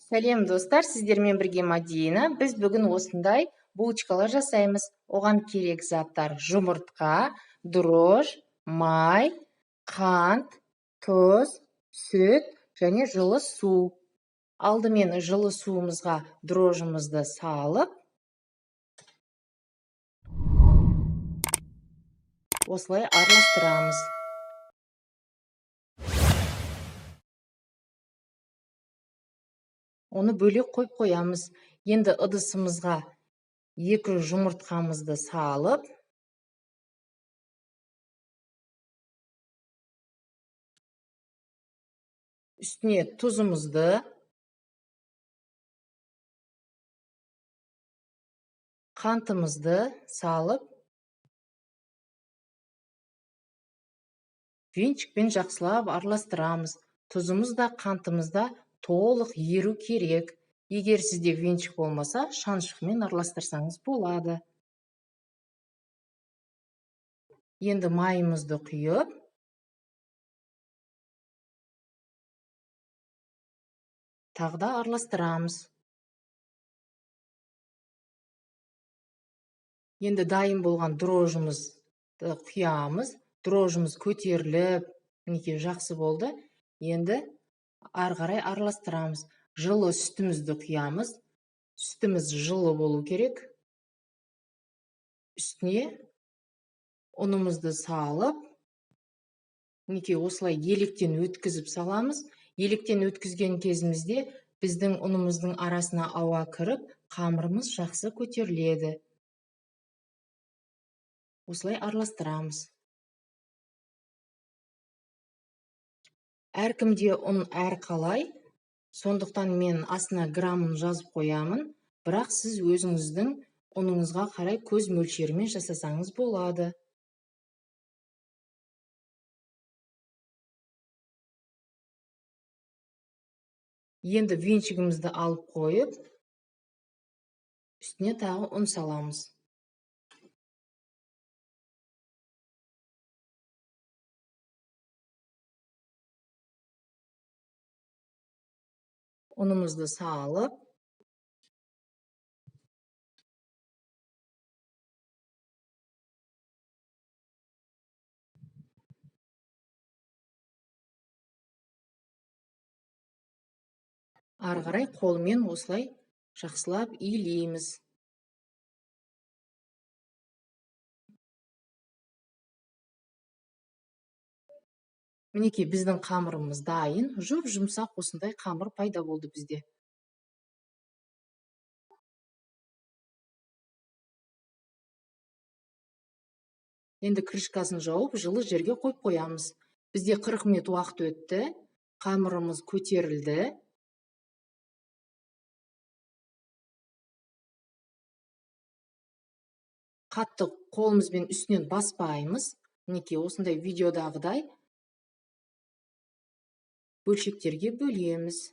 Сәлем достар, сіздермен бірге Мадина. Біз бүгін осындай булочкалар жасаймыз. Оған керек заттар: жұмыртқа, дрож, май, қант, тұз, сүт және жылы су. Алдымен жылы суымызға дрожжымызды салып, осылай араластырамыз. Оны бөлек қойып қоямыз. Енді ыдысымызға 2 жұмыртқамызды салып, үстіне тұзымызды, қантымызды салып, венчикпен жақсылап араластырамыз. Тұзымыз да, қантымыз да толық еру керек. Егер сізде венчик болмаса, шаншықмен араластырсаңыз болады. Енді майымызды құйып, тағы да араластырамыз. Енді дайын болған дрожжымызды құямыз. Дрожжымыз көтеріліп, мінекей жақсы болды. Енді ары қарай араластырамыз. Жылы сүтімізді құямыз. Сүтіміз жылы болу керек. Үстіне ұнымызды салып, мінекей осылай електен өткізіп саламыз. Електен өткізген кезімізде біздің ұнымыздың арасына ауа кіріп, қамырымыз жақсы көтеріледі. Осылай араластырамыз. Әркімде ұн әрқалай, сондықтан мен астына граммын жазып қоямын, бірақ сіз өзіңіздің ұныңызға қарай көз мөлшерімен жасасаңыз болады. Енді венчигімізді алып қойып, үстіне тағы ұн саламыз. Ұнымызды салып, ары қарай қолмен осылай жақсылап иілейміз. Мінекей біздің қамырымыз дайын, жұмсақ осындай қамыр пайда болды бізде. Енді крышкасын жауып, жылы жерге қойып қоямыз. Бізде 40 минут уақыт өтті, қамырымыз көтерілді. Қатты қолымызбен үстінен баспаймыз. Мінекей осындай видеодағыдай бөлшектерге бөлеміз.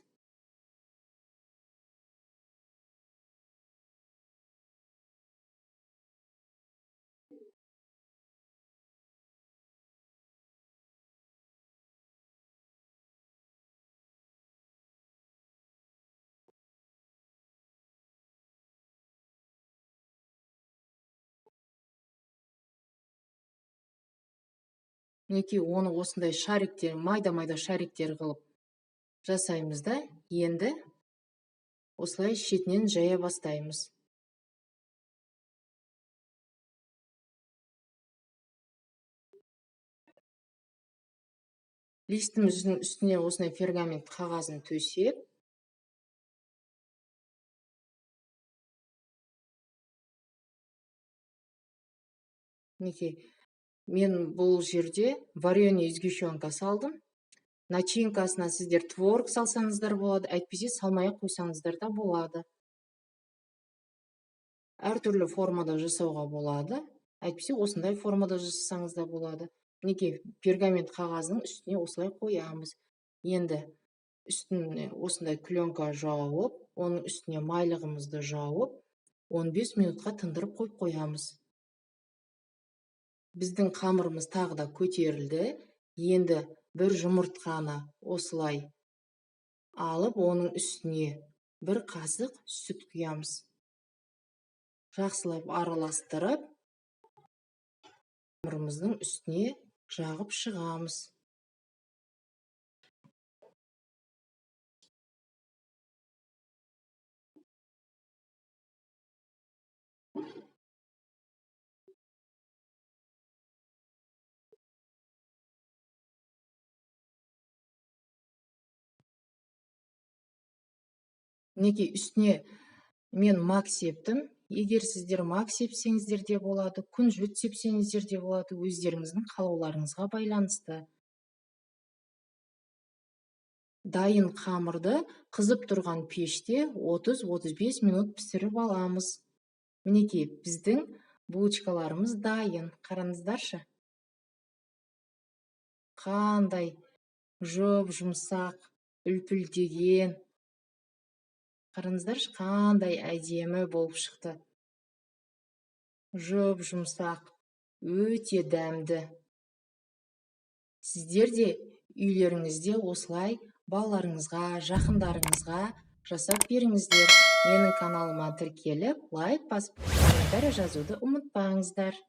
Мінекей оны осындай шариктер, майда-майда шариктер қылып жасаймыз да, енді осылай шетінен жая бастаймыз. Листіміздің үстіне осындай пергамент қағазын төсеп, мінекей мен бұл жерде вареный сгущенка салдым. Начинкасына сіздер творог салсаңыздар болады, әйтпесе салмай қойсаңыздар да болады. Әртүрлі формада жасауға болады, әйтпесе осындай формада жасасаңыз да болады. Мінекей пергамент қағазының үстіне осылай қоямыз. Енді үстіне осындай пленка жауып, оның үстіне майлығымызды жауып, 15 минутқа тындырып қойып қоямыз. Біздің қамырымыз тағы да көтерілді. Енді бір жұмыртқаны осылай алып, оның үстіне 1 қасық сүт құямыз. Жақсылап араластырып, қамырымыздың үстіне жағып шығамыз. Мінекей үстіне мен мак септім. Егер сіздер мак сепсеңіздер де болады, күнжіт сепсеңіздер де болады, өздеріңіздің қалауларыңызға байланысты. Дайын қамырды қызып тұрған пеште 30-35 минут пісіріп аламыз. Мінекей біздің булочкаларымыз дайын. Қараңыздаршы. Қандай жұмсақ, үлпілдеген. Қараңыздаршы, қандай әдемі болып шықты. Жұмсақ, өте дәмді. Сіздер де үйлеріңізде осылай балаларыңызға, жақындарыңызға жасап беріңіздер. Менің каналыма тіркеліп, лайк басып, комментарий жазуды ұмытпаңыздар.